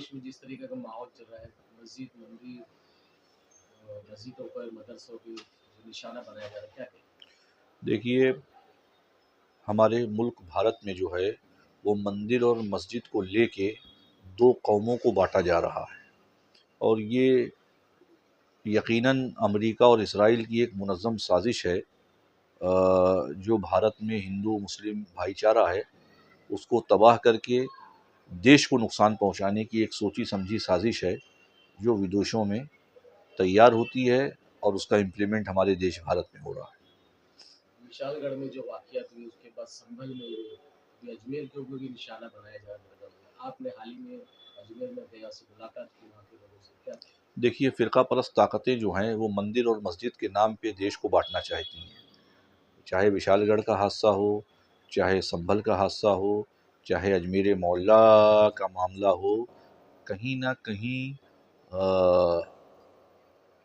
देश में जिस तरीके का माहौल चल रहा है, मस्जिद मंदिर मस्जिदों पर मदरसों की जो निशाना बनाया जा रहा है, क्या कहें? देखिए, हमारे मुल्क भारत में जो है वो मंदिर और मस्जिद को लेके दो कौमों को बांटा जा रहा है। और ये यकीनन अमेरिका और इसराइल की एक मुनज़्ज़म साजिश है, जो भारत में हिंदू मुस्लिम भाईचारा है उसको तबाह करके देश को नुकसान पहुंचाने की एक सोची समझी साजिश है, जो विदेशों में तैयार होती है और उसका इम्प्लीमेंट हमारे देश भारत में हो रहा है। विशालगढ़ में जो वाकयात हुई, उसके बाद संभल में हुए, अभी अजमेर के ऊपर भी निशाना बनाया जा रहा है। आपने हाल ही में अजमेर में गया से मुलाकात की वहाँ के लोगों से, क्या कहें? देखिए, फ़िरका परस्त ताकतें जो हैं वो मंदिर और मस्जिद के नाम पे देश को बांटना चाहती हैं। चाहे विशालगढ़ का हादसा हो, चाहे संभल का हादसा हो, चाहे अजमेर मौला का मामला हो, कहीं ना कहीं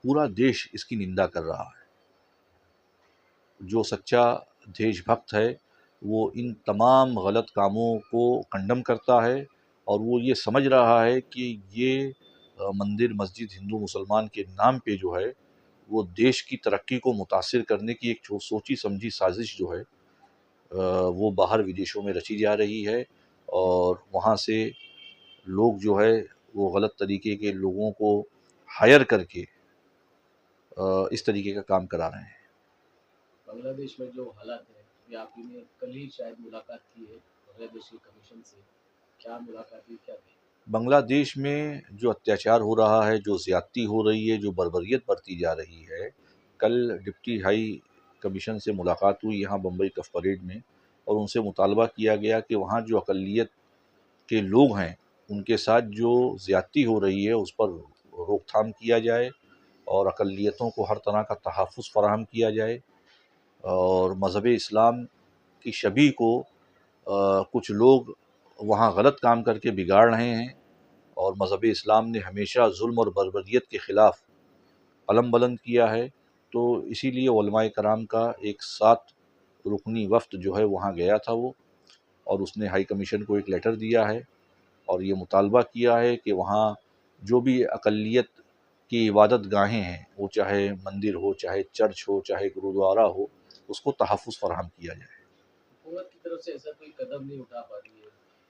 पूरा देश इसकी निंदा कर रहा है। जो सच्चा देशभक्त है वो इन तमाम गलत कामों को कंडम करता है, और वो ये समझ रहा है कि ये मंदिर मस्जिद हिंदू मुसलमान के नाम पे जो है वो देश की तरक्की को मुतासिर करने की एक सोची समझी साजिश जो है वो बाहर विदेशों में रची जा रही है। और वहाँ से लोग जो है वो गलत तरीके के लोगों को हायर करके इस तरीके का काम करा रहे हैं। बांग्लादेश में जो हालात है, ये आपने कल ही शायद मुलाकात की है बांग्लादेश के कमीशन से, क्या मुलाकात हुई, क्या कहें? बांग्लादेश में जो अत्याचार हो रहा है, जो ज़्यादती हो रही है, जो बर्बरियत बरती जा रही है, कल डिप्टी हाई कमीशन से मुलाकात हुई यहाँ बम्बई कफ परेड में, और उनसे मुतालबा किया गया कि वहाँ जो अक़लियत के लोग हैं उनके साथ जो ज़्यादती हो रही है उस पर रोकथाम किया जाए, और अक़लियतों को हर तरह का तहफ़्फ़ुज़ फ़राहम किया जाए। और मज़हब इस्लाम की शबीह को कुछ लोग वहाँ गलत काम करके बिगाड़ रहे हैं, और मज़हब इस्लाम ने हमेशा जुल्म और बर्बरियत के ख़िलाफ़ कलम बुलंद किया है। तो इसीलिए उलमाए कराम का एक 7 रुकनी वफ़्द जो है वहाँ गया था वो, और उसने हाई कमीशन को एक लेटर दिया है और ये मुतालबा किया है कि वहाँ जो भी अक़लियत की इबादत गाहें हैं, वो चाहे मंदिर हो, चाहे चर्च हो, चाहे गुरुद्वारा हो, उसको तहफ़्फ़ुज़ फ़राहम किया जाए। हुकूमत की तरफ से ऐसा कोई कदम नहीं उठा पा रही है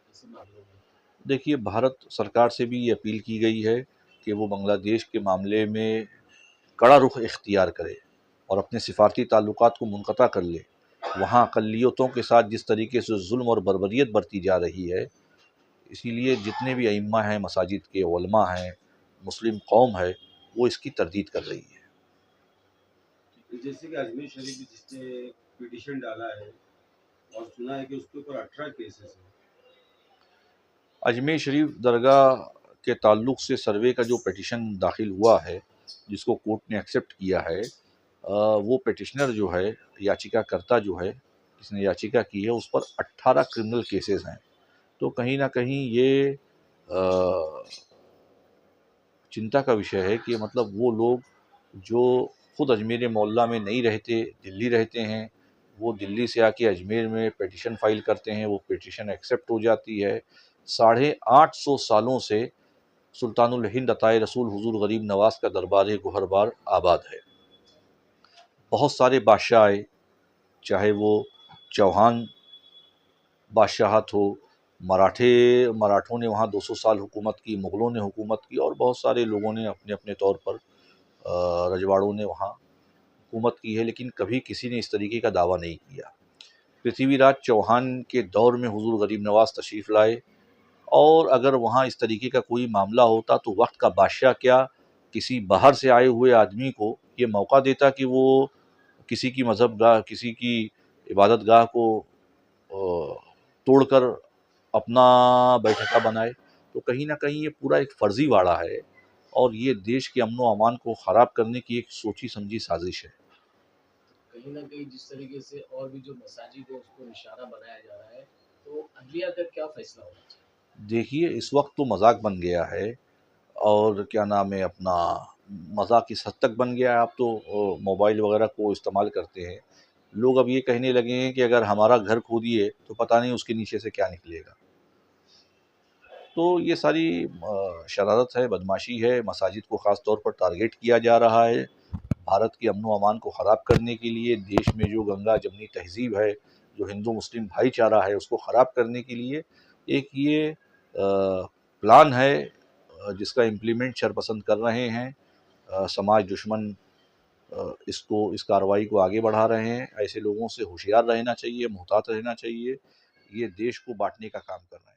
ऐसे मामलों में? देखिए, भारत सरकार से भी ये अपील की गई है कि वो बांग्लादेश के मामले में कड़ा रुख इख्तियार करे और अपने सिफारती ताल्लुकात को मुनक़ता कर ले। वहाँ अक़लियतों के साथ जिस तरीके से जुल्म और बर्बरियत बरती जा रही है, इसीलिए जितने भी अइम्मा हैं, मसाजिद के उलमा हैं, मुस्लिम कौम है, वो इसकी तरदीद कर रही है। जैसे कि अजमेर शरीफ में जिसने पिटीशन डाला है और सुना है कि उसके ऊपर 18 केसेस हैं। अजमेर शरीफ दरगाह के ताल्लुक़ से सर्वे का जो पिटीशन दाखिल हुआ है, जिसको कोर्ट ने एक्सेप्ट किया है, वो पिटिशनर जो है, याचिकाकर्ता जो है, जिसने याचिका की है, उस पर 18 क्रिमिनल केसेस हैं। तो कहीं ना कहीं ये चिंता का विषय है कि मतलब वो लोग जो खुद अजमेर मोहल्ला में नहीं रहते, दिल्ली रहते हैं, वो दिल्ली से आके अजमेर में पिटीशन फाइल करते हैं, वो पिटीशन एक्सेप्ट हो जाती है। 850 सालों से सुल्तानुल हिंद अताए रसूल हुजूर गरीब नवाज का दरबार गोहरबार आबाद है। बहुत सारे बादशाह आए, चाहे वो चौहान बादशाहत हो, मराठों ने वहाँ 200 साल हुकूमत की, मुग़लों ने हुकूमत की, और बहुत सारे लोगों ने अपने अपने तौर पर रजवाड़ों ने वहाँ हुकूमत की है, लेकिन कभी किसी ने इस तरीके का दावा नहीं किया। पृथ्वीराज चौहान के दौर में हुजूर गरीब नवाज तशरीफ़ लाए, और अगर वहाँ इस तरीके का कोई मामला होता तो वक्त का बादशाह क्या, किसी बाहर से आए हुए आदमी को ये मौका देता कि वो किसी की मज़हब गाह, किसी की इबादत गाह को तोड़कर अपना बैठका बनाए। तो कहीं ना कहीं ये पूरा एक फर्जी वाड़ा है, और ये देश के अमन व अमान को ख़राब करने की एक सोची समझी साजिश है। कहीं ना कहीं जिस तरीके से और भी जो मसाजिद है उसको निशाना बनाया जा रहा है, तो अदलिया का क्या फैसला होना चाहिए? देखिए, इस वक्त तो मजाक बन गया है, और क्या नाम है अपना, मजाक इस हद तक बन गया है, आप तो मोबाइल वगैरह को इस्तेमाल करते हैं, लोग अब ये कहने लगे हैं कि अगर हमारा घर खोदिए तो पता नहीं उसके नीचे से क्या निकलेगा। تو یہ ساری شرارت ہے، بدماشی ہے، مساجد کو خاص طور پر ٹارگیٹ کیا جا رہا ہے، بھارت کے امن و امان کو خراب کرنے کے لیے، دیش میں جو گنگا جمنی تہذیب ہے، جو ہندو مسلم بھائی چارہ ہے، اس کو خراب کرنے کے لیے ایک یہ پلان ہے جس کا امپلیمنٹ شرپسند کر رہے ہیں، سماج دشمن اس کارروائی کو آگے بڑھا رہے ہیں۔ ایسے لوگوں سے ہوشیار رہنا چاہیے، محتاط رہنا چاہیے، یہ دیش کو بانٹنے کا کام کر رہے ہیں۔